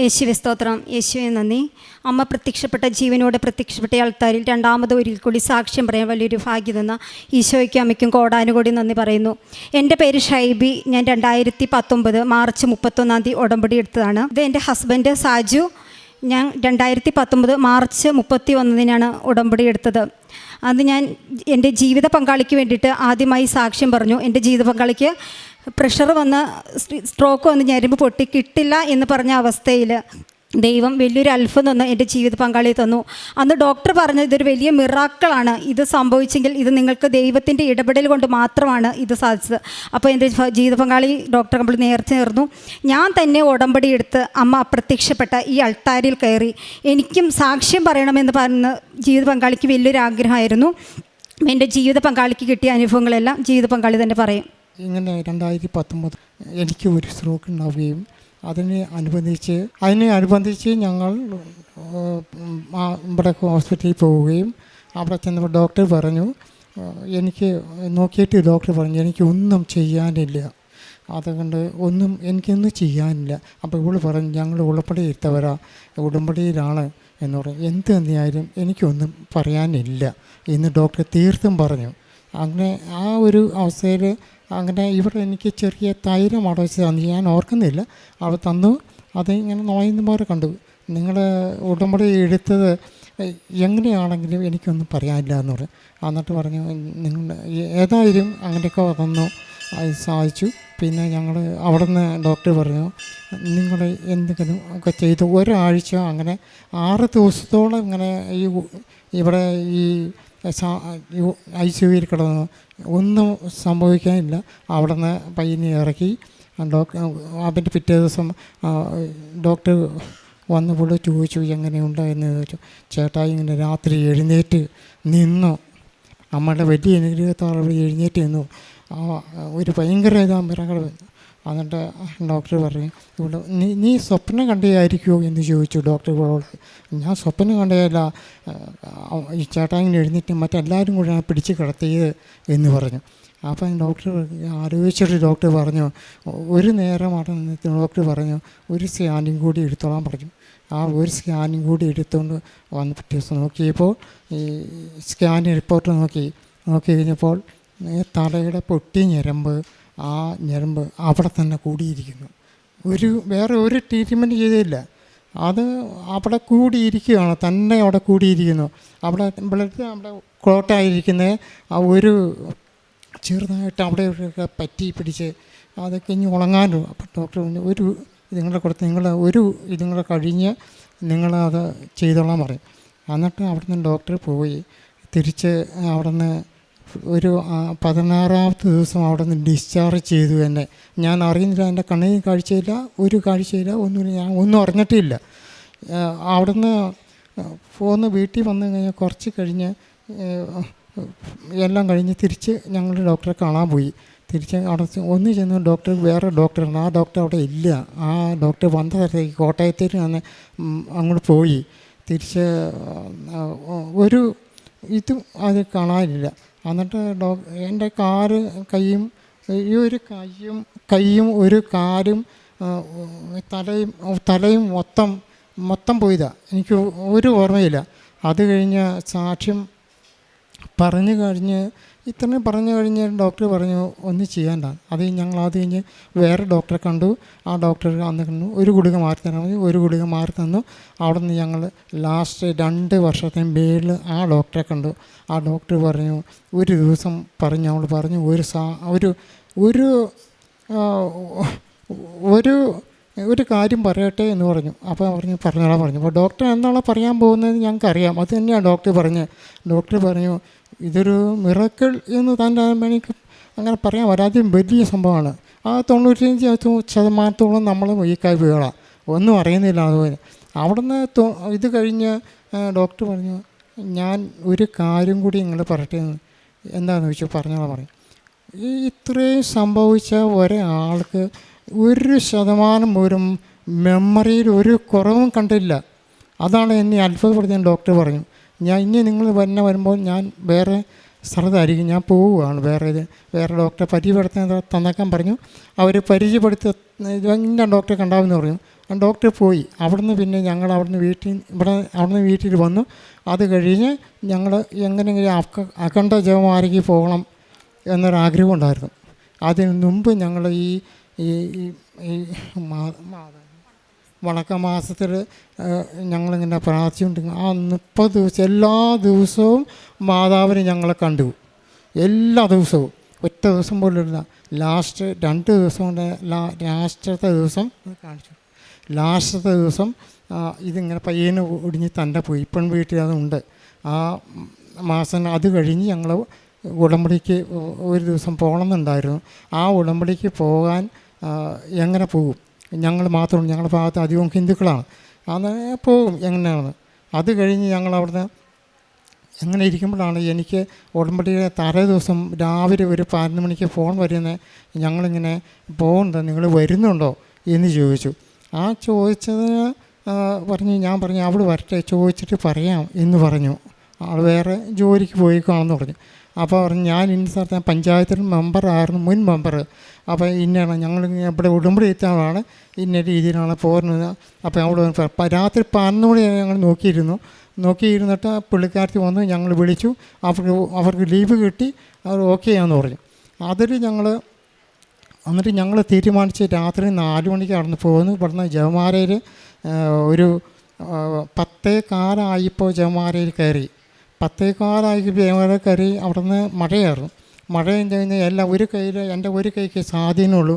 യേശുവേ സ്തോത്രം. യേശുവേ നന്ദി. അമ്മ പ്രത്യക്ഷപ്പെട്ട ജീവനോടെ പ്രത്യക്ഷപ്പെട്ട ആൾക്കാരിൽ രണ്ടാമത് ഒരിക്കൽ കൂടി സാക്ഷ്യം പറയാൻ വലിയൊരു ഭാഗ്യം തന്ന ഈശോയ്ക്കും അമ്മയ്ക്കും കോടാനുകോടി നന്ദി പറയുന്നു. എൻ്റെ പേര് ഷൈബി. ഞാൻ 2019 മാർച്ച് 31 ഉടമ്പടി എടുത്തതാണ്. ഇത് എൻ്റെ ഹസ്ബൻഡ് സാജു. ഞാൻ 2019 മാർച്ച് 31 ഉടമ്പടി എടുത്തത്. അത് ഞാൻ എൻ്റെ ജീവിത പങ്കാളിക്ക് വേണ്ടിയിട്ട് ആദ്യമായി സാക്ഷ്യം പറഞ്ഞു. എൻ്റെ ജീവിത പങ്കാളിക്ക് പ്രഷർ വന്ന് സ്ട്രോക്ക് വന്ന് ഞരമ്പ് പൊട്ടി കിട്ടില്ല എന്ന് പറഞ്ഞ അവസ്ഥയിൽ ദൈവം വലിയൊരു അത്ഭുതം തന്ന് എൻ്റെ ജീവിത പങ്കാളിയെ തന്നു. അന്ന് ഡോക്ടർ പറഞ്ഞത് ഇതൊരു വലിയ മിറാക്കിളാണ്, ഇത് സംഭവിച്ചെങ്കിൽ ഇത് നിങ്ങൾക്ക് ദൈവത്തിൻ്റെ ഇടപെടൽ കൊണ്ട് മാത്രമാണ് ഇത് സാധിച്ചത്. അപ്പോൾ എൻ്റെ ജീവിത പങ്കാളി ഡോക്ടർ നമ്മൾ നേർച്ച നേർന്നു. ഞാൻ തന്നെ ഉടമ്പടി എടുത്ത് അമ്മ അപ്രത്യക്ഷപ്പെട്ട ഈ അൾത്താരിൽ കയറി എനിക്കും സാക്ഷ്യം പറയണമെന്ന് പറഞ്ഞ് ജീവിത പങ്കാളിക്ക് വലിയൊരു ആഗ്രഹമായിരുന്നു. എൻ്റെ ജീവിത പങ്കാളിക്ക് കിട്ടിയ അനുഭവങ്ങളെല്ലാം ജീവിത പങ്കാളി തന്നെ പറയും. ഇങ്ങനെ 2019 എനിക്ക് ഒരു സ്ട്രോക്ക് ഉണ്ടാവുകയും അതിനനുബന്ധിച്ച് ഞങ്ങൾ ഇവിടെ ഹോസ്പിറ്റലിൽ പോവുകയും അവിടെ ചെന്നപ്പോൾ ഡോക്ടർ പറഞ്ഞു, എനിക്ക് നോക്കിയിട്ട് ഡോക്ടർ പറഞ്ഞു എനിക്കൊന്നും ചെയ്യാനില്ല, അതുകൊണ്ട് എനിക്കൊന്നും ചെയ്യാനില്ല. അപ്പോൾ ഇവൾ പറഞ്ഞു ഞങ്ങൾ ഉടമ്പടി എടുത്തവരാ, ഉടമ്പടിയിലാണ് എന്ന് പറഞ്ഞു. എന്ത് തന്നെയായാലും എനിക്കൊന്നും പറയാനില്ല എന്ന് ഡോക്ടർ തീർത്തും പറഞ്ഞു. അങ്ങനെ ആ ഒരു അവസ്ഥയിൽ അങ്ങനെ ഇവിടെ എനിക്ക് ചെറിയ തൈലം അടച്ച് തന്നു, ഞാൻ ഓർക്കുന്നില്ല, അവിടെ തന്നു. അത് ഇങ്ങനെ നോയുന്നമാരെ കണ്ടു. നിങ്ങൾ ഉടമ്പടി എടുത്തത് എങ്ങനെയാണെങ്കിലും എനിക്കൊന്നും പറയാനില്ല എന്ന് പറഞ്ഞു. എന്നിട്ട് പറഞ്ഞു നിങ്ങൾ ഏതായാലും അങ്ങനെയൊക്കെ തന്നു, അത് സാധിച്ചു. പിന്നെ ഞങ്ങൾ അവിടെ നിന്ന് ഡോക്ടർ പറഞ്ഞു നിങ്ങൾ എന്തെങ്കിലും ഒക്കെ ചെയ്ത് ഒരാഴ്ച അങ്ങനെ 6 ദിവസത്തോളം ഇങ്ങനെ ഇവിടെ ഈ ICUവിൽ കിടന്നു, ഒന്നും സംഭവിക്കാനില്ല. അവിടെ നിന്ന് പയ്യനെ ഇറക്കി അതിൻ്റെ പിറ്റേ ദിവസം ഡോക്ടർ വന്നപ്പോൾ ചോദിച്ചു എങ്ങനെയുണ്ട് എന്ന് ചോദിച്ചു. ചേട്ടായി ഇങ്ങനെ രാത്രി എഴുന്നേറ്റ് നിന്നു, അമ്മയുടെ വലിയ അനുഗ്രഹത്താൽ എഴുന്നേറ്റ് നിന്നു. ഒരു ഭയങ്കര മിറകൾ. എന്നിട്ട് ഡോക്ടർ പറഞ്ഞു ഇവിടെ നീ സ്വപ്നം കണ്ടതായിരിക്കുമോ എന്ന് ചോദിച്ചു ഡോക്ടറോട്. ഞാൻ സ്വപ്നം കണ്ടതല്ല, ഈ ചേട്ടായിങ്ങനെ എഴുന്നേറ്റ് മറ്റെല്ലാവരും കൂടെയാണ് പിടിച്ച് കിടത്തിയത് എന്ന് പറഞ്ഞു. അപ്പം ഡോക്ടർ ആലോചിച്ചിട്ട് ഡോക്ടർ പറഞ്ഞു ഒരു നേരം അവിടെ നിന്നിട്ട് ഡോക്ടർ പറഞ്ഞു ഒരു സ്കാനിങ് കൂടി എടുത്തോളാൻ പറഞ്ഞു. ആ ഒരു സ്കാനിങ് കൂടി എടുത്തുകൊണ്ട് വന്ന് പിറ്റേ ദിവസം നോക്കിയപ്പോൾ ഈ സ്കാൻ റിപ്പോർട്ട് നോക്കി കഴിഞ്ഞപ്പോൾ തലയുടെ പൊട്ടിയ ഞരമ്പ്, ആ ഞരമ്പ് അവിടെ തന്നെ കൂടിയിരിക്കുന്നു. വേറെ ഒരു ട്രീറ്റ്മെൻറ്റ് ചെയ്തില്ല, അത് അവിടെ കൂടിയിരിക്കുകയാണ്, തന്നെ അവിടെ കൂടിയിരിക്കുന്നു. അവിടെ അവിടെ ക്ലോട്ടായിരിക്കുന്ന ആ ഒരു ചെറുതായിട്ട് അവിടെ പറ്റി പിടിച്ച് അതൊക്കെ ഇനി ഉണങ്ങാനോ. അപ്പോൾ ഡോക്ടർ ഒരു ഇതുങ്ങളെ കൊടുത്ത് ഇതുങ്ങളെ കഴിഞ്ഞ് നിങ്ങളത് ചെയ്തോളാൻ പറയും. എന്നിട്ട് അവിടെ നിന്ന് ഡോക്ടർ പോയി തിരിച്ച് അവിടെ നിന്ന് ഒരു 16ാമത്തെ ദിവസം അവിടെ നിന്ന് ഡിസ്ചാർജ് ചെയ്തു. തന്നെ ഞാൻ അറിയുന്നില്ല, എൻ്റെ കണ്ണിന് കാഴ്ചയില്ല, ഒരു കാഴ്ചയില്ല, ഒന്നുമില്ല, ഞാൻ ഒന്നും അറിഞ്ഞിട്ടില്ല. അവിടെ നിന്ന് പോന്ന് വീട്ടിൽ വന്നു കഴിഞ്ഞാൽ കുറച്ച് കഴിഞ്ഞ് എല്ലാം കഴിഞ്ഞ് തിരിച്ച് ഞങ്ങൾ ഡോക്ടറെ കാണാൻ പോയി. തിരിച്ച് അവിടെ ഒന്ന് ചെന്ന് ഡോക്ടർ വേറെ ഡോക്ടറാണ്, ആ ഡോക്ടർ അവിടെ ഇല്ല. ആ ഡോക്ടർ വന്ന സ്ഥലത്തേക്ക് കോട്ടയത്തേക്ക് അങ്ങോട്ട് പോയി. തിരിച്ച് ഒരു ഇതും അത് കാണാനില്ല. എന്നിട്ട് എൻ്റെ കൈയും ഒരു കാലും തലയും മൊത്തം പോയതാ, എനിക്ക് ഒരു ഓർമ്മയില്ല. അത് കഴിഞ്ഞ് സാക്ഷ്യം ഇത്രയും പറഞ്ഞു കഴിഞ്ഞ് ഡോക്ടർ പറഞ്ഞു ഒന്നും ചെയ്യേണ്ട. അത് കഴിഞ്ഞ് വേറെ ഡോക്ടറെ കണ്ടു. ആ ഡോക്ടർ അന്ന് കണ്ടു, ഒരു ഗുളിക മാറി തരാൻ മതി, ഒരു ഗുളിക മാറി തന്നു. അവിടെ നിന്ന് ഞങ്ങൾ ലാസ്റ്റ് 2 വർഷത്തിന് മേളിൽ ആ ഡോക്ടറെ കണ്ടു. ആ ഡോക്ടർ പറഞ്ഞു ഒരു ദിവസം പറഞ്ഞു, അവൾ പറഞ്ഞു ഒരു കാര്യം പറയട്ടെ എന്ന് പറഞ്ഞു. അപ്പോൾ പറഞ്ഞോളാൻ പറഞ്ഞു. അപ്പോൾ ഡോക്ടർ എന്താണോ പറയാൻ പോകുന്നത് ഞങ്ങൾക്കറിയാം, അത് തന്നെയാണ് ഡോക്ടർ പറഞ്ഞത്. ഡോക്ടർ പറഞ്ഞു ഇതൊരു മിറക്കിൾ എന്ന് തന്നെ എനിക്ക് അങ്ങനെ പറയാൻ വരാതെയും വലിയ സംഭവമാണ്. ആ 95% നമ്മൾ വീക്കായി വീഴാം, ഒന്നും അറിയുന്നില്ല. അതുപോലെ അവിടെ നിന്ന് ഇത് കഴിഞ്ഞ് ഡോക്ടർ പറഞ്ഞു ഞാൻ ഒരു കാര്യം കൂടി നിങ്ങൾ പറയട്ടെ. എന്താണെന്ന് ചോദിച്ചു. പറഞ്ഞോളാൻ പറയും. ഇത്രയും സംഭവിച്ച ഒരാൾക്ക് 1% പോലും മെമ്മറിയിൽ ഒരു കുറവും കണ്ടില്ല. അതാണ് എന്നെ അത്ഭുതപ്പെടുത്തിയ ഡോക്ടർ പറഞ്ഞു. ഇനി നിങ്ങൾ വരുമ്പോൾ ഞാൻ വേറെ സ്ഥലത്തായിരിക്കും, ഞാൻ പോവുകയാണ് വേറെ ഡോക്ടറെ പരിചയപ്പെടുത്താൻ തന്നേക്കാൻ പറഞ്ഞു. അവർ പരിചയപ്പെടുത്തി ഇന്ന ഡോക്ടറെ കണ്ടാവെന്ന് പറഞ്ഞു. ആ ഡോക്ടർ പോയി. അവിടുന്ന് പിന്നെ ഞങ്ങൾ അവിടുന്ന് വീട്ടിൽ വന്നു. അത് കഴിഞ്ഞ് ഞങ്ങൾ എങ്ങനെയെങ്കിലും അഖണ്ഡ ജപമാലയ്ക്ക് പോകണം എന്നൊരാഗ്രഹം ഉണ്ടായിരുന്നു. അതിന് മുമ്പ് ഞങ്ങൾ ഈ വണക്കമാസത്തിൽ ഞങ്ങളിങ്ങനെ പ്രാർത്ഥിച്ചുകൊണ്ട് ആ 30 ദിവസം എല്ലാ ദിവസവും മാതാവിനെ ഞങ്ങളെ കണ്ടു. എല്ലാ ദിവസവും ഒറ്റ ദിവസം പോലുമില്ല. ലാസ്റ്റ് 2 ദിവസം കൊണ്ട് ലാസ്റ്റത്തെ ദിവസം ഇതിങ്ങനെ പയ്യന് ഒടിഞ്ഞ് തൻ്റെ പോയി. ഇപ്പം വീട്ടിൽ അതുണ്ട്. ആ മാസം അത് കഴിഞ്ഞ് ഞങ്ങൾ ഉടമ്പടിക്ക് ഒരു ദിവസം പോകണമെന്നുണ്ടായിരുന്നു. ആ ഉടമ്പടിക്ക് പോകാൻ എങ്ങനെ പോകും? ഞങ്ങൾ മാത്രമുണ്ട്. ഞങ്ങളുടെ ഭാഗത്ത് അധികവും ഹിന്ദുക്കളാണ്. അങ്ങനെ പോകും എങ്ങനെയാണ്. അത് കഴിഞ്ഞ് ഞങ്ങൾ അവിടുന്ന് അങ്ങനെ ഇരിക്കുമ്പോഴാണ് എനിക്ക് ഉടമ്പടിയുടെ തലേ ദിവസം രാവിലെ ഒരു 11 മണിക്ക് ഫോൺ വരുന്നത്. ഞങ്ങളിങ്ങനെ പോകുന്നുണ്ടോ, നിങ്ങൾ വരുന്നുണ്ടോ എന്ന് ചോദിച്ചു. ആ ചോദിച്ചതിന് ഞാൻ പറഞ്ഞു അവൾ വരട്ടെ, ചോദിച്ചിട്ട് പറയാം എന്ന് പറഞ്ഞു. ആൾ വേറെ ജോലിക്ക് പോയിക്കാണെന്ന് പറഞ്ഞു. അപ്പോൾ പറഞ്ഞു ഞാൻ ഇന്ന സ്ഥലത്ത് പഞ്ചായത്തിൽ മെമ്പറായിരുന്നു, മുൻ മെമ്പർ. അപ്പോൾ ഇന്നാണ് ഞങ്ങൾ ഇവിടെ ഉടമ്പടി എത്താനാണ്, ഇന്ന രീതിയിലാണ് പോരുന്നത്. അപ്പോൾ അവിടെ രാത്രി 11 മണി ഞങ്ങൾ നോക്കിയിരുന്നിട്ട് പുള്ളിക്കാരത്തി വന്ന് ഞങ്ങൾ വിളിച്ചു. അവർക്ക് ലീവ് കിട്ടി, അവർ ഓക്കെ ആണെന്ന് പറഞ്ഞു. എന്നിട്ട് ഞങ്ങൾ തീരുമാനിച്ച് രാത്രി 4 മണിക്ക് അവിടെ പോകുന്നു. ഇവിടുന്ന് ജപമാലയിൽ ഒരു 10:15 ജപമാലയിൽ കയറി. 10:15 ജപമാലയിൽ കയറി. അവിടുന്ന് മഴയായിരുന്നു. മഴയും കഴിഞ്ഞ് എല്ലാം എൻ്റെ ഒരു കൈക്ക് സ്വാധീനമുള്ളൂ,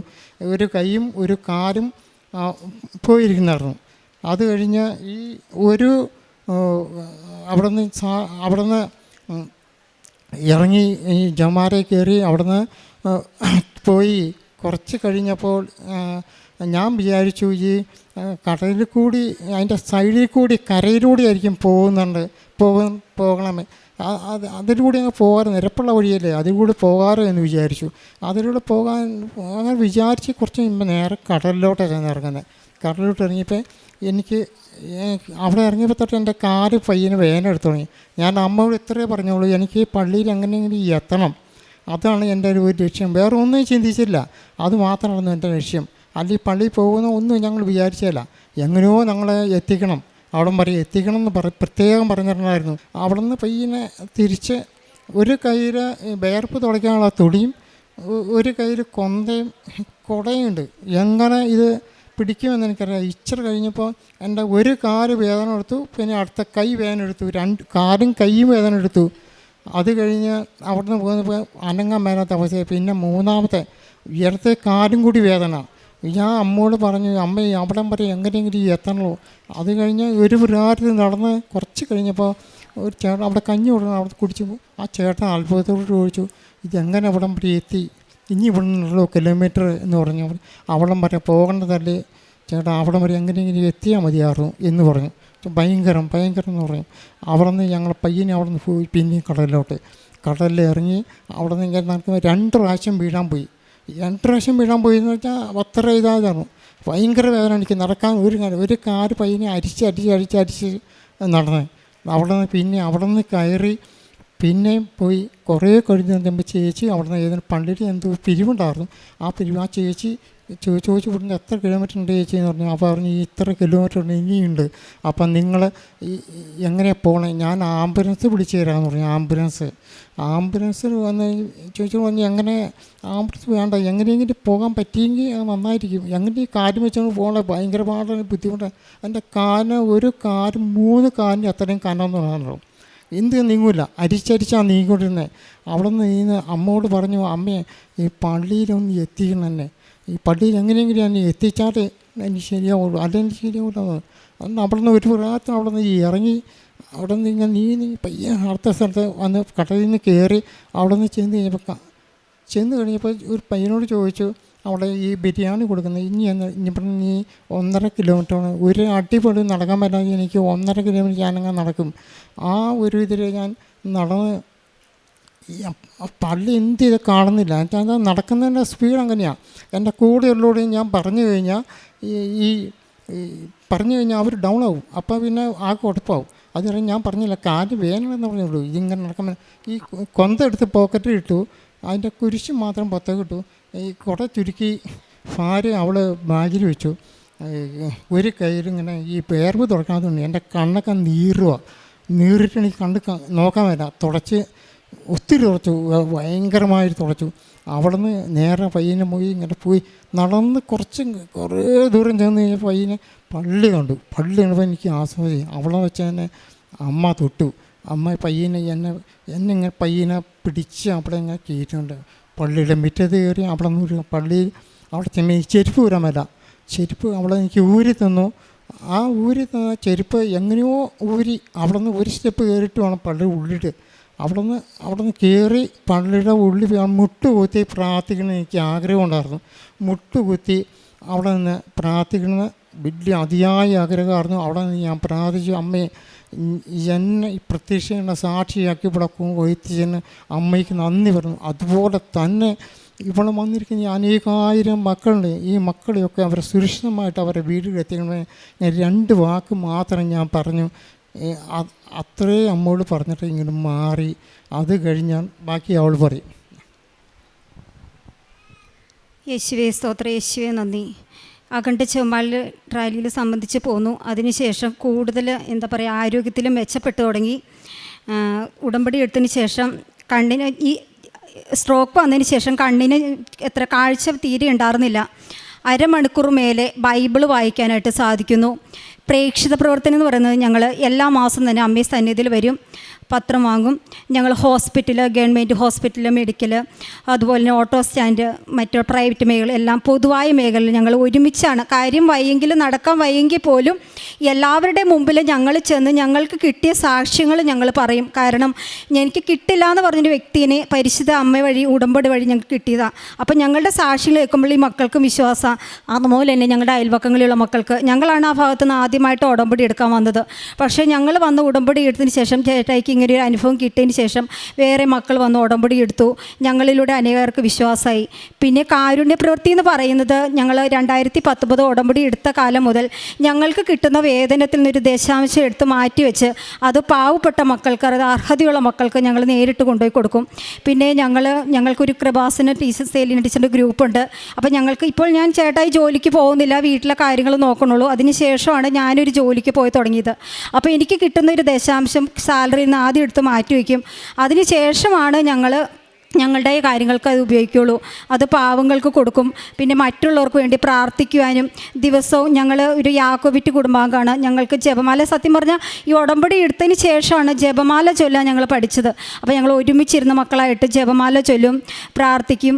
ഒരു കൈയും ഒരു കാലും പോയിരിക്കുന്നായിരുന്നു. അത് കഴിഞ്ഞ് ഈ അവിടുന്ന് ഇറങ്ങി ഈ ജപമാലയിൽ കയറി. അവിടുന്ന് പോയി കുറച്ച് കഴിഞ്ഞപ്പോൾ ഞാൻ വിചാരിച്ചു ഈ കടലിൽ കൂടി അതിൻ്റെ സൈഡിൽ കൂടി കരയിലൂടെ ആയിരിക്കും പോകണമേ. അതിലൂടെ അങ്ങ് പോകാറ്, നിരപ്പുള്ള വഴിയല്ലേ, അതിലൂടെ പോകാറോ എന്ന് വിചാരിച്ചു. അതിലൂടെ പോകാൻ അങ്ങനെ വിചാരിച്ച് കുറച്ച് കഴിയുമ്പോൾ നേരെ കടലിലോട്ടാണ് ഇറങ്ങുന്നത്. കടലിലോട്ട് ഇറങ്ങിയപ്പോൾ എനിക്ക് അവിടെ ഇറങ്ങിയപ്പോൾ തൊട്ട് എൻ്റെ കാല് പയ്യന് വേദന എടുത്തു തുടങ്ങി. ഞാൻ അമ്മയോട് ഇത്രയേ പറഞ്ഞോളൂ, എനിക്ക് പള്ളിയിൽ എങ്ങനെയെങ്കിലും എത്തണം, അതാണ് എൻ്റെ ഒരു ലക്ഷ്യം. വേറെ ഒന്നും ചിന്തിച്ചില്ല, അത് മാത്രമായിരുന്നു എൻ്റെ ലക്ഷ്യം. അല്ലെങ്കിൽ പള്ളിയിൽ പോകുന്ന ഒന്നും ഞങ്ങൾ വിചാരിച്ചില്ല. എങ്ങനെയോ ഞങ്ങളെ എത്തിക്കണം, എത്തിക്കണം എന്ന് പ്രത്യേകം പറഞ്ഞിട്ടുണ്ടായിരുന്നു. അവിടെ നിന്ന് പയ്യനെ തിരിച്ച് ഒരു കയ്യിൽ വേർപ്പ് തുടയ്ക്കാനുള്ള തുടിയും ഒരു കയ്യിൽ കുടയുണ്ട്. എങ്ങനെ ഇത് പിടിക്കുമെന്ന് എനിക്കറിയാം. ഇച്ചിരി കഴിഞ്ഞപ്പോൾ എൻ്റെ ഒരു കാല് വേദന എടുത്തു, പിന്നെ അടുത്ത കൈ വേദന എടുത്തു, കാലും കൈയും വേദന എടുത്തു. അത് കഴിഞ്ഞ് അവിടുന്ന് പോകുന്നപ്പോൾ അനങ്ങാൻ മേലാത്ത അവസ്ഥയായി. പിന്നെ മൂന്നാമത്തെ ഇടത്തെ കാലും കൂടി വേദന. ഞാൻ അമ്മയോട് പറഞ്ഞു, അമ്മ അവിടം വരെ എങ്ങനെയെങ്കിലും എത്തണമല്ലോ. അത് കഴിഞ്ഞ് ഒരു പ്രാരത്തിൽ നടന്ന് കുറച്ച് കഴിഞ്ഞപ്പോൾ ഒരു ചേട്ടൻ അവിടെ കഞ്ഞി കൊടുക്കണം, അവിടെ കുടിച്ചു. ആ ചേട്ടൻ അത്ഭുതത്തോട് ചോദിച്ചു, ഇതെങ്ങനെ അവിടം വരെ എത്തി? ഇനി ഇവിടെ നിന്നുള്ളൂ കിലോമീറ്റർ എന്ന് പറഞ്ഞു. അവിടം വരെ പോകേണ്ടതല്ലേ ചേട്ടാ, അവിടം വരെ എങ്ങനെയെങ്കിലും എത്തിയാൽ മതിയായിരുന്നു എന്ന് പറഞ്ഞു. ഭയങ്കരം എന്ന് പറഞ്ഞു. അവിടെ നിന്ന് ഞങ്ങൾ പയ്യനെ അവിടെ നിന്ന് പോയി. പിന്നെയും കടലിൽ ഇറങ്ങി അവിടെ നിന്ന് ഇങ്ങനെ നടക്കുമ്പോൾ 2 പ്രാവശ്യം വീഴാൻ പോയി. 2 പ്രാവശ്യം വീഴാൻ പോയി എന്ന് വെച്ചാൽ അത്ര ഇതായിരുന്നു. ഭയങ്കര വേദന. എനിക്ക് നടക്കാൻ ഒരു കാല് പയ്യനെ അരിച്ച് നടന്നത്. അവിടെ നിന്ന് കയറി പിന്നെയും പോയി. കുറേ കഴിഞ്ഞ് കഴിയുമ്പോൾ ചേച്ചി അവിടെ നിന്ന് ഏതെങ്കിലും പള്ളിയിൽ എന്തോ പിരിവുണ്ടായിരുന്നു. ആ ചേച്ചി ചോദിച്ചു ഇവിടുന്ന് എത്ര കിലോമീറ്റർ ഉണ്ട് ചേച്ചി എന്ന് പറഞ്ഞു. അപ്പോൾ പറഞ്ഞു ഇത്ര കിലോമീറ്റർ ഉണ്ട്, ഇനിയുണ്ട്. അപ്പം നിങ്ങൾ എങ്ങനെ പോകണേ? ഞാൻ ആംബുലൻസ് വിളിച്ചു തരാമെന്ന് പറഞ്ഞു. ആംബുലൻസിൽ വന്ന് പറഞ്ഞു എങ്ങനെ ആംബുലൻസ് വേണ്ട, എങ്ങനെയെങ്കിലും പോകാൻ പറ്റിയെങ്കിൽ അത് നന്നായിരിക്കും. എങ്ങനെ ഈ കാര്യം വെച്ചാൽ പോകണേ ഭയങ്കര പാടാണ്, ബുദ്ധിമുട്ടാണ്. എൻ്റെ ഒരു കാലും 3 കാലിന് അത്രയും കനമെന്ന് പറഞ്ഞോ. എന്ത് നീങ്ങൂല, അരിച്ചരിച്ചാണ് നീങ്ങിക്കൊണ്ടിരുന്നത്. അവിടെ നിന്ന് അമ്മയോട് പറഞ്ഞു, അമ്മയെ ഈ പള്ളിയിലൊന്ന് എത്തിക്കണം എന്നെ, ഈ പള്ളിയിൽ എങ്ങനെയെങ്കിലും എന്നെ എത്തിച്ചാൽ എനിക്ക് ശരിയാവുള്ളൂ, അതെനിക്ക് ശരിയാവില്ല. അന്ന് അവിടെ നിന്ന് ഒരു പ്രാർത്ഥന അവിടെ നിന്ന് ഇറങ്ങി അവിടെ നിന്ന് ഇങ്ങനെ നീ പയ്യെ അടുത്ത സ്ഥലത്ത് വന്ന് കടലിൽ നിന്ന് കയറി അവിടെ നിന്ന് ചെന്ന് കഴിഞ്ഞപ്പോൾ ഒരു പയ്യനോട് ചോദിച്ചു, അവിടെ ഈ ബിരിയാണി കൊടുക്കുന്നത് ഇനിയിപ്പം നീ 1.5 കിലോമീറ്ററാണ്, ഒരു അടിപൊളി നടക്കാൻ പറ്റാതെ എനിക്ക് 1.5 കിലോമീറ്റർ ഞാനങ്ങനെ നടക്കും. ആ ഒരു ഇതിൽ ഞാൻ നടന്ന് പള്ളി എന്ത് ചെയ്ത് കാണുന്നില്ല. ഞാൻ നടക്കുന്നതിൻ്റെ സ്പീഡ് അങ്ങനെയാണ്. എൻ്റെ കൂടെയുള്ളവരോട് ഞാൻ പറഞ്ഞു കഴിഞ്ഞാൽ അവർ ഡൗൺ ആവും. അപ്പോൾ പിന്നെ ആ കുഴപ്പമാവും. അത് ഞാൻ പറഞ്ഞില്ല, കാല് വേനലെന്ന് പറഞ്ഞുള്ളൂ. ഇതിങ്ങനെ നടക്കുമ്പോൾ ഈ കൊന്തെടുത്ത് പോക്കറ്റിൽ ഇട്ടു, അതിൻ്റെ കുരിശ് മാത്രം പുറത്തേക്ക് ഇട്ടു, ഈ കുട ചുരുക്കി ഭാര്യ അവൾ ബാഗിൽ വെച്ചു. ഒരു കയ്യിലിങ്ങനെ ഈ പേർവ് തുറക്കാത്തതുകൊണ്ട് എൻ്റെ കണ്ണൊക്കെ നീറിട്ട് എനിക്ക് കണ്ട് നോക്കാൻ പറ്റില്ല. ഒത്തിരി തുടച്ചു, ഭയങ്കരമായിട്ട് തുടച്ചു. അവിടെ നിന്ന് നേരെ പയ്യനെ പോയി നടന്ന് കുറേ ദൂരം ചെന്ന് കഴിഞ്ഞാൽ പയ്യനെ പള്ളി കണ്ടപ്പോൾ എനിക്ക് ആസ്വദിച്ചു. അവിടെ വെച്ച് തന്നെ അമ്മ തൊട്ടു. അമ്മ പയ്യനെ എന്നെ ഇങ്ങനെ പയ്യനെ പിടിച്ച് അവിടെ ഇങ്ങനെ കയറ്റുന്നുണ്ട്. പള്ളിയുടെ മുറ്റത്ത് കയറി അവിടെ നിന്ന് പള്ളി അവിടെ ചെന്ന് ചെരുപ്പ് ഊരാൻ പറ്റില്ല. ചെരുപ്പ് അവിടെ എനിക്ക് ഊരി തന്നു. ആ ഊരി തന്ന ചെരുപ്പ് എങ്ങനെയോ ഊരി അവിടെ നിന്ന് ഒരു സ്റ്റെപ്പ് കയറിയിട്ട് വേണം പള്ളിയുടെ ഉള്ളിട്ട്. അവിടെ നിന്ന് കയറി പള്ളിയുടെ ഉള്ളിൽ മുട്ടുകുത്തി പ്രാർത്ഥിക്കണം എനിക്ക് ആഗ്രഹം ഉണ്ടായിരുന്നു. മുട്ടുകുത്തി അവിടെ നിന്ന് പ്രാർത്ഥിക്കണമെന്ന് വലിയ അതിയായ ആഗ്രഹമായിരുന്നു. അവിടെ നിന്ന് ഞാൻ പ്രാർത്ഥിച്ചു, അമ്മയെ എന്നെ ഈ പ്രത്യക്ഷ സാക്ഷിയാക്കി ഇവിടെ എത്തിച്ചെന്ന് അമ്മയ്ക്ക് നന്ദി പറഞ്ഞു. അതുപോലെ തന്നെ ഇവിടെ വന്നിരിക്കുന്ന അനേകായിരം മക്കളുണ്ട്. ഈ മക്കളെയൊക്കെ അവരെ സുരക്ഷിതമായിട്ട് അവരുടെ വീട്ടിലെത്തിക്കണമെന്ന് ഞാൻ 2 വാക്ക് മാത്രം ഞാൻ പറഞ്ഞു. അത്രേ അമ്മയോട് പറഞ്ഞിട്ട് ഇങ്ങനെ മാറി. അത് കഴിഞ്ഞാൽ ബാക്കി അവൾ പറയും. യേശുവേ സ്തോത്രം, യേശുവേ നന്ദി. അഖണ്ഡ ചുമൽ റാലിയിൽ സംബന്ധിച്ച് പോന്നു. അതിനുശേഷം കൂടുതൽ ആരോഗ്യത്തിലും മെച്ചപ്പെട്ടു തുടങ്ങി. ഉടമ്പടി എടുത്തതിന് ശേഷം കണ്ണിന് ഈ സ്ട്രോക്ക് വന്നതിന് ശേഷം കണ്ണിന് കാഴ്ച തീരെ ഉണ്ടായിരുന്നില്ല. അരമണിക്കൂർ മേലെ ബൈബിൾ വായിക്കാനായിട്ട് സാധിക്കുന്നു. പ്രേക്ഷിത പ്രവർത്തനം എന്ന് പറയുന്നത് ഞങ്ങൾ എല്ലാ മാസം തന്നെ അമ്മേ സന്നിധിയിൽ വരും, പത്രം വാങ്ങും. ഞങ്ങൾ ഹോസ്പിറ്റൽ, ഗവൺമെൻറ് ഹോസ്പിറ്റൽ, മെഡിക്കൽ, അതുപോലെ തന്നെ ഓട്ടോ സ്റ്റാൻഡ്, മറ്റു പ്രൈവറ്റ് മേഖല, എല്ലാം പൊതുവായ മേഖലയിൽ ഞങ്ങൾ ഒരുമിച്ചാണ്. കാര്യം വയ്യെങ്കിൽ, നടക്കാൻ വയ്യെങ്കിൽ പോലും എല്ലാവരുടെ മുമ്പിൽ ഞങ്ങൾ ചെന്ന് ഞങ്ങൾക്ക് കിട്ടിയ സാക്ഷ്യങ്ങൾ ഞങ്ങൾ പറയും. കാരണം എനിക്ക് കിട്ടില്ല എന്ന് പറഞ്ഞൊരു വ്യക്തിനെ പരിശുദ്ധ അമ്മ വഴി, ഉടമ്പടി വഴി ഞങ്ങൾക്ക് കിട്ടിയതാണ്. അപ്പം ഞങ്ങളുടെ സാക്ഷ്യങ്ങൾ കേൾക്കുമ്പോൾ ഈ മക്കൾക്കും വിശ്വാസം. അതുപോലെ തന്നെ ഞങ്ങളുടെ അയൽവക്കങ്ങളിലുള്ള മക്കൾക്ക്, ഞങ്ങളാണ് ആ ഭാഗത്ത് നിന്ന് ആദ്യമായിട്ട് ഉടമ്പടി എടുക്കാൻ വന്നത്. പക്ഷേ ഞങ്ങൾ വന്ന് ഉടമ്പടി എടുത്തതിന് ശേഷം ചേട്ടായിക്ക് ഇങ്ങനെ ഒരു അനുഭവം കിട്ടിയതിന് ശേഷം വേറെ മക്കൾ വന്ന് ഉടമ്പടി എടുത്തു. ഞങ്ങളിലൂടെ അനേകർക്ക് വിശ്വാസമായി. പിന്നെ കാരുണ്യ പ്രവൃത്തി എന്ന് പറയുന്നത് ഞങ്ങൾ 2019 ഉടമ്പടി എടുത്ത കാലം മുതൽ ഞങ്ങൾക്ക് കിട്ടുന്ന വേതനത്തിൽ നിന്നൊരു ദശാംശം എടുത്ത് മാറ്റിവെച്ച് അത് പാവപ്പെട്ട മക്കൾക്ക്, അത് അർഹതയുള്ള മക്കൾക്ക് ഞങ്ങൾ നേരിട്ട് കൊണ്ടുപോയി കൊടുക്കും. പിന്നെ ഞങ്ങൾക്കൊരു കൃപാസന ടീച്ചർ സെയിലിന് ടീച്ചറിൻ്റെ ഗ്രൂപ്പുണ്ട്. അപ്പോൾ ഞങ്ങൾക്ക് ഇപ്പോൾ ഞാൻ ചേട്ടായി ജോലിക്ക് പോകുന്നില്ല, വീട്ടിലെ കാര്യങ്ങൾ നോക്കണുള്ളൂ. അതിന് ശേഷമാണ് ഞാനൊരു ജോലിക്ക് പോയി തുടങ്ങിയത്. അപ്പോൾ എനിക്ക് കിട്ടുന്ന ഒരു ദശാംശം സാലറിയിൽ നിന്ന് ആദ്യം എടുത്ത് മാറ്റി വയ്ക്കും. അതിന് ശേഷമാണ് ഞങ്ങളുടെ കാര്യങ്ങൾക്ക് അത് ഉപയോഗിക്കുകയുള്ളൂ. അത് പാവങ്ങൾക്ക് കൊടുക്കും. പിന്നെ മറ്റുള്ളവർക്ക് വേണ്ടി പ്രാർത്ഥിക്കുവാനും ദിവസവും ഞങ്ങൾ ഒരു യാക്കോബിറ്റ് കുടുംബാംഗമാണ്. ഞങ്ങൾക്ക് ജപമാല, സത്യം പറഞ്ഞാൽ ഈ ഉടമ്പടി എടുത്തതിന് ശേഷമാണ് ജപമാല ചൊല്ലാൻ ഞങ്ങൾ പഠിച്ചത്. അപ്പോൾ ഞങ്ങൾ ഒരുമിച്ചിരുന്ന മക്കളായിട്ട് ജപമാല ചൊല്ലും, പ്രാർത്ഥിക്കും.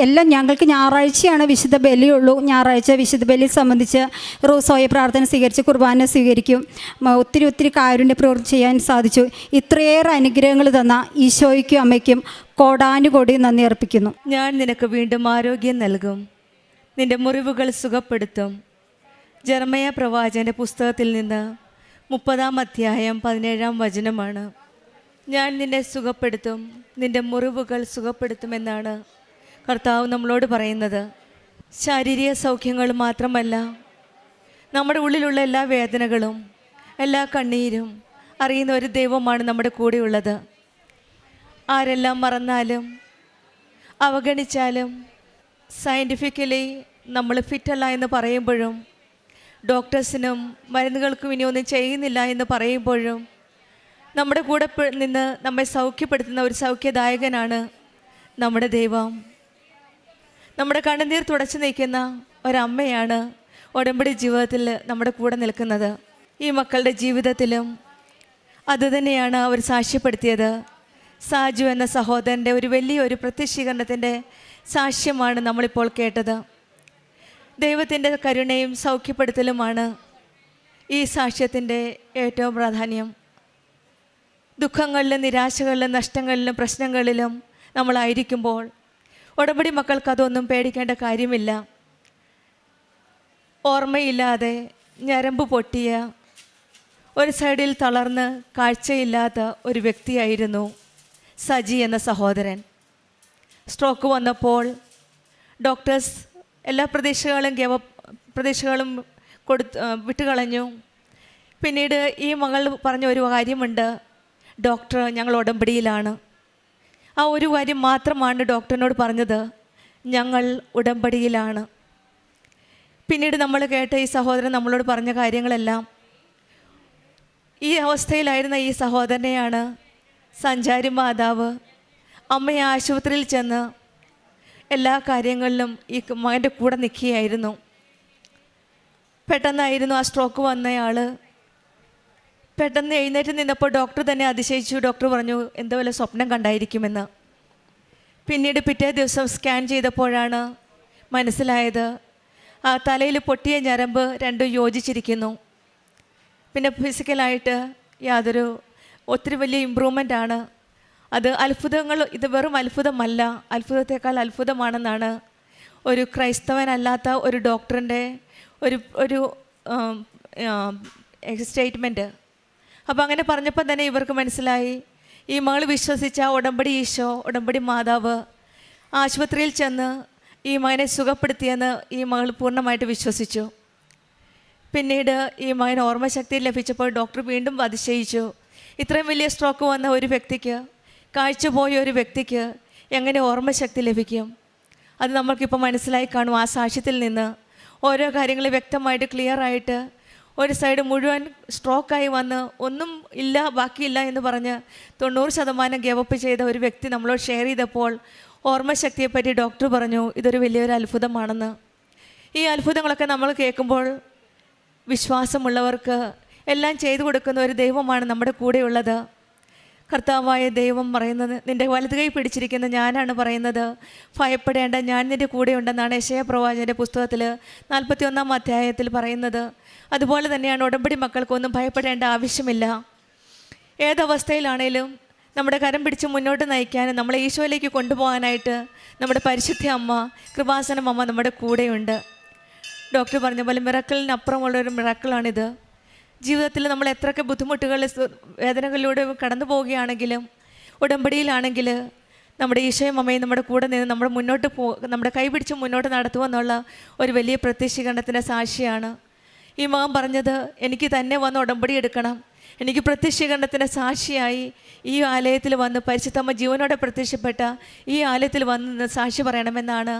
എല്ലാം ഞങ്ങൾക്ക് ഞായറാഴ്ചയാണ് വിശുദ്ധ ബലിയുള്ളൂ. ഞായറാഴ്ച വിശുദ്ധ ബലി സംബന്ധിച്ച് റോസോയെ പ്രാർത്ഥന സ്വീകരിച്ച് കുർബാന സ്വീകരിക്കും. ഒത്തിരി കാരുണ്യ പ്രവൃത്തി ചെയ്യാൻ സാധിച്ചു. ഇത്രയേറെ അനുഗ്രഹങ്ങൾ തന്ന ഈശോയ്ക്കും അമ്മയ്ക്കും കോടാനുകോടി നന്ദി അർപ്പിക്കുന്നു. ഞാൻ നിനക്ക് വീണ്ടും ആരോഗ്യം നൽകും, നിന്റെ മുറിവുകൾ സുഖപ്പെടുത്തും. ജെറമയ പ്രവാചകന്റെ പുസ്തകത്തിൽ നിന്ന് 30-ാം അധ്യായം 17-ാം വചനമാണ്. ഞാൻ നിന്നെ സുഖപ്പെടുത്തും, നിന്റെ മുറിവുകൾ സുഖപ്പെടുത്തുമെന്നാണ് കർത്താവ് നമ്മളോട് പറയുന്നത്. ശാരീരിക സൗഖ്യങ്ങൾ മാത്രമല്ല, നമ്മുടെ ഉള്ളിലുള്ള എല്ലാ വേദനകളും, എല്ലാ കണ്ണീരും അറിയുന്ന ഒരു ദൈവമാണ് നമ്മുടെ കൂടെയുള്ളത്. ആരെല്ലാം മറന്നാലും അവഗണിച്ചാലും സയൻറ്റിഫിക്കലി നമ്മൾ ഫിറ്റല്ല എന്ന് പറയുമ്പോഴും ഡോക്ടേഴ്സിനും മരുന്നുകൾക്കും ഇനി ഒന്നും ചെയ്യുന്നില്ല എന്ന് പറയുമ്പോഴും നമ്മുടെ കൂടെ നിന്ന് നമ്മെ സൗഖ്യപ്പെടുത്തുന്ന ഒരു സൗഖ്യദായകനാണ് നമ്മുടെ ദൈവം. നമ്മുടെ കണ്ണുനീർ തുടച്ചു നീക്കുന്ന ഒരമ്മയാണ് ഉടമ്പടി ജീവിതത്തിൽ നമ്മുടെ കൂടെ നിൽക്കുന്നത്. ഈ മക്കളുടെ ജീവിതത്തിലും അതുതന്നെയാണ് അവർ സാക്ഷ്യപ്പെടുത്തിയത്. സാജു എന്ന സഹോദരൻ്റെ ഒരു വലിയൊരു പ്രത്യക്ഷീകരണത്തിൻ്റെ സാക്ഷ്യമാണ് നമ്മളിപ്പോൾ കേട്ടത്. ദൈവത്തിൻ്റെ കരുണയും സൗഖ്യപ്പെടുത്തലുമാണ് ഈ സാക്ഷ്യത്തിൻ്റെ ഏറ്റവും പ്രാധാന്യം. ദുഃഖങ്ങളിലും നിരാശകളിലും നഷ്ടങ്ങളിലും പ്രശ്നങ്ങളിലും നമ്മളായിരിക്കുമ്പോൾ ഉടമ്പടി മക്കൾക്ക് അതൊന്നും പേടിക്കേണ്ട കാര്യമില്ല. ഓർമ്മയില്ലാതെ ഞരമ്പ് പൊട്ടിയ, ഒരു സൈഡിൽ തളർന്ന് കാഴ്ചയില്ലാത്ത ഒരു വ്യക്തിയായിരുന്നു സജി എന്ന സഹോദരൻ. സ്ട്രോക്ക് വന്നപ്പോൾ ഡോക്ടേഴ്സ് എല്ലാ പ്രതീക്ഷകളും വിട്ടുകളഞ്ഞു. പിന്നീട് ഈ മകൾ പറഞ്ഞ ഒരു കാര്യമുണ്ട്, ഡോക്ടർ ഞങ്ങൾ ഉടമ്പടിയിലാണ്. ആ ഒരു കാര്യം മാത്രമാണ് ഡോക്ടറിനോട് പറഞ്ഞത്, ഞങ്ങൾ ഉടമ്പടിയിലാണ്. പിന്നീട് നമ്മൾ കേട്ട ഈ സഹോദരൻ നമ്മളോട് പറഞ്ഞ കാര്യങ്ങളെല്ലാം, ഈ അവസ്ഥയിലായിരുന്ന ഈ സഹോദരനെയാണ് സഞ്ചാരി മാതാവ് അമ്മയെ ആശുപത്രിയിൽ ചെന്ന് എല്ലാ കാര്യങ്ങളിലും ഈ മകൻ്റെ കൂടെ നിൽക്കുകയായിരുന്നു. പെട്ടെന്നായിരുന്നു ആ സ്ട്രോക്ക് വന്നയാൾ. പെട്ടെന്ന് എഴുന്നേറ്റ് നിന്നപ്പോൾ ഡോക്ടർ തന്നെ അതിശയിച്ചു. ഡോക്ടർ പറഞ്ഞു എന്തോ വല്ല സ്വപ്നം കണ്ടായിരിക്കുമെന്ന്. പിന്നീട് പിറ്റേ ദിവസം സ്കാൻ ചെയ്തപ്പോഴാണ് മനസ്സിലായത് ആ തലയിൽ പൊട്ടിയ ഞരമ്പ് രണ്ടും യോജിച്ചിരിക്കുന്നു. പിന്നെ ഫിസിക്കലായിട്ട് ഒത്തിരി വലിയ ഇമ്പ്രൂവ്മെൻ്റാണ്. അത് അത്ഭുതങ്ങൾ, ഇത് വെറും അത്ഭുതമല്ല, അത്ഭുതത്തെക്കാൾ അത്ഭുതമാണെന്നാണ് ഒരു ക്രൈസ്തവനല്ലാത്ത ഒരു ഡോക്ടറിൻ്റെ ഒരു സ്റ്റേറ്റ്മെൻറ്റ്. അപ്പോൾ അങ്ങനെ പറഞ്ഞപ്പോൾ തന്നെ ഇവർക്ക് മനസ്സിലായി, ഈ മകൾ വിശ്വസിച്ച ഉടമ്പടി ഈശോ, ഉടമ്പടി മാതാവ് ആശുപത്രിയിൽ ചെന്ന് ഈ മകനെ സുഖപ്പെടുത്തിയെന്ന് ഈ മകൾ പൂർണ്ണമായിട്ട് വിശ്വസിച്ചു. പിന്നീട് ഈ മകന് ഓർമ്മശക്തി ലഭിച്ചപ്പോൾ ഡോക്ടർ വീണ്ടും അതിശയിച്ചു. ഇത്രയും വലിയ സ്ട്രോക്ക് വന്ന ഒരു വ്യക്തിക്ക്, കാഴ്ച പോയ ഒരു വ്യക്തിക്ക് എങ്ങനെ ഓർമ്മശക്തി ലഭിക്കും? അത് നമ്മൾക്കിപ്പോൾ മനസ്സിലായി കാണും. ആ സാക്ഷ്യത്തിൽ നിന്ന് ഓരോ കാര്യങ്ങൾ വ്യക്തമായിട്ട് ക്ലിയറായിട്ട്, ഒരു സൈഡ് മുഴുവൻ സ്ട്രോക്കായി വന്ന് ഒന്നും ഇല്ല, ബാക്കിയില്ല എന്ന് പറഞ്ഞ് 90% ഗിവപ്പ് ചെയ്ത ഒരു വ്യക്തി നമ്മളോട് ഷെയർ ചെയ്തപ്പോൾ ഓർമ്മശക്തിയെപ്പറ്റി ഡോക്ടർ പറഞ്ഞു ഇതൊരു വലിയൊരു അത്ഭുതമാണെന്ന്. ഈ അത്ഭുതങ്ങളൊക്കെ നമ്മൾ കേൾക്കുമ്പോൾ വിശ്വാസമുള്ളവർക്ക് എല്ലാം ചെയ്തു കൊടുക്കുന്ന ഒരു ദൈവമാണ് നമ്മുടെ കൂടെയുള്ളത്. കർത്താവായ ദൈവം പറയുന്നത്, നിൻ്റെ വലത് കൈ പിടിച്ചിരിക്കുന്ന ഞാനാണ് പറയുന്നത്, ഭയപ്പെടേണ്ട, ഞാൻ നിൻ്റെ കൂടെയുണ്ടെന്നാണ് യെശയ്യാ പ്രവാചകൻ്റെ പുസ്തകത്തിൽ 41-ാം അധ്യായത്തിൽ പറയുന്നത്. അതുപോലെ തന്നെയാണ് ഉടമ്പടി മക്കൾക്കൊന്നും ഭയപ്പെടേണ്ട ആവശ്യമില്ല. ഏതവസ്ഥയിലാണേലും നമ്മുടെ കരം പിടിച്ച് മുന്നോട്ട് നയിക്കാനും നമ്മളെ ഈശോയിലേക്ക് കൊണ്ടുപോകാനായിട്ട് നമ്മുടെ പരിശുദ്ധ അമ്മ, കൃപാസനം അമ്മ നമ്മുടെ കൂടെയുണ്ട്. ഡോക്ടർ പറഞ്ഞ പോലെ മിറക്കിളിനപ്പുറമുള്ളൊരു മിറക്കിളാണിത്. ജീവിതത്തിൽ നമ്മൾ എത്രയൊക്കെ ബുദ്ധിമുട്ടുകൾ, വേദനകളിലൂടെ കടന്നു പോവുകയാണെങ്കിലും ഉടമ്പടിയിലാണെങ്കിൽ നമ്മുടെ ഈശോയും അമ്മയും നമ്മുടെ കൂടെ നിന്ന് നമ്മുടെ കൈ പിടിച്ച് മുന്നോട്ട് നടത്തുമെന്നുള്ള ഒരു വലിയ പ്രത്യക്ഷീകരണത്തിൻ്റെ സാക്ഷിയാണ്. ഈ മകൻ പറഞ്ഞത്, എനിക്ക് തന്നെ വന്ന് ഉടമ്പടി എടുക്കണം, എനിക്ക് പ്രത്യക്ഷീകരണത്തിൻ്റെ സാക്ഷിയായി ഈ ആലയത്തിൽ വന്ന് പരിശുദ്ധമ്മ ജീവനോടെ പ്രത്യക്ഷപ്പെട്ട ഈ ആലയത്തിൽ വന്ന് സാക്ഷി പറയണമെന്നാണ്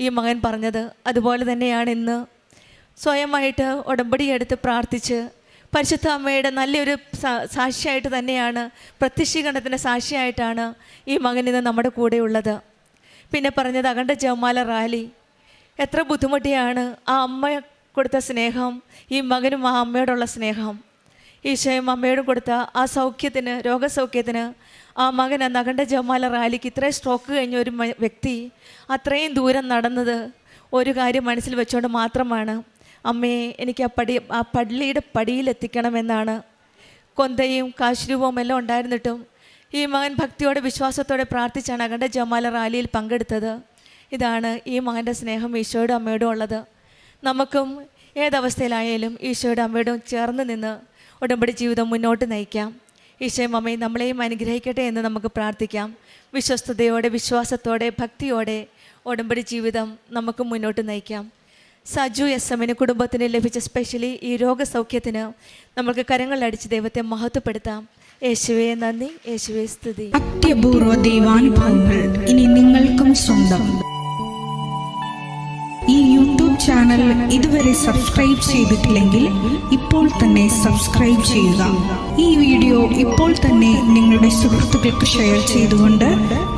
ഈ മകൻ പറഞ്ഞത്. അതുപോലെ തന്നെയാണ് ഇന്ന് സ്വയമായിട്ട് ഉടമ്പടി എടുത്ത് പ്രാർത്ഥിച്ച് പരിശുദ്ധ അമ്മയുടെ നല്ലൊരു സാക്ഷിയായിട്ട് തന്നെയാണ്, പ്രത്യക്ഷീകരണത്തിൻ്റെ സാക്ഷിയായിട്ടാണ് ഈ മകൻ ഇന്ന് നമ്മുടെ കൂടെയുള്ളത്. പിന്നെ പറഞ്ഞത് അഖണ്ഡ ജപമാല റാലി. എത്ര ബുദ്ധിമുട്ടിയാണ് ആ അമ്മ കൊടുത്ത സ്നേഹം, ഈ മകനും ആ അമ്മയോടുള്ള സ്നേഹം. ഈശോയും അമ്മയോടും കൊടുത്ത ആ സൗഖ്യത്തിന്, രോഗസൗഖ്യത്തിന് ആ മകൻ അന്ന് അഖണ്ഡ ജപമാല റാലിക്ക്, ഇത്രയും സ്ട്രോക്ക് കഴിഞ്ഞ ഒരു വ്യക്തി അത്രയും ദൂരം നടന്നത് ഒരു കാര്യം മനസ്സിൽ വെച്ചുകൊണ്ട് മാത്രമാണ്, അമ്മയെ എനിക്ക് ആ പള്ളിയുടെ പടിയിലെത്തിക്കണമെന്നാണ്. കൊന്തയും കാശുരൂപവും എല്ലാം ഉണ്ടായിരുന്നിട്ടും ഈ മകൻ ഭക്തിയോടെ വിശ്വാസത്തോടെ പ്രാർത്ഥിച്ചാണ് അഖണ്ഡ ജപമാല റാലിയിൽ പങ്കെടുത്തത്. ഇതാണ് ഈ മകൻ്റെ സ്നേഹം ഈശോയുടെ അമ്മയോടും ഉള്ളത്. നമുക്കും ഏതവസ്ഥയിലായാലും ഈശോയുടെ അമ്മയോടും ചേർന്ന് നിന്ന് ഉടമ്പടി ജീവിതം മുന്നോട്ട് നയിക്കാം. ഈശോയും അമ്മയും നമ്മളെയും അനുഗ്രഹിക്കട്ടെ എന്ന് നമുക്ക് പ്രാർത്ഥിക്കാം. വിശ്വസ്തയോടെ, വിശ്വാസത്തോടെ, ഭക്തിയോടെ ഉടമ്പടി ജീവിതം നമുക്ക് മുന്നോട്ട് നയിക്കാം. സജു എസ് കുടുംബത്തിന് ലഭിച്ച സ്പെഷ്യലി ഈ രോഗസൗഖ്യത്തിന് നമുക്ക് കരങ്ങളടിച്ച് ദൈവത്തെ മഹത്വപ്പെടുത്താം. യേശുവേ നന്ദി, യേശുവേ സ്തുതി. അത്യപൂർവ ദൈവാനുഭവങ്ങൾ ഇനി നിങ്ങൾക്കും സ്വന്തം. ഈ യൂട്യൂബ് ചാനൽ ഇതുവരെ സബ്സ്ക്രൈബ് ചെയ്തിട്ടില്ലെങ്കിൽ ഇപ്പോൾ തന്നെ സബ്സ്ക്രൈബ് ചെയ്യുക. ഈ വീഡിയോ ഇപ്പോൾ തന്നെ നിങ്ങളുടെ സുഹൃത്തുക്കൾക്ക് ഷെയർ ചെയ്തുകൊണ്ട്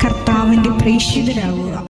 കർത്താവിൻ്റെ പ്രേക്ഷിതരാകുക.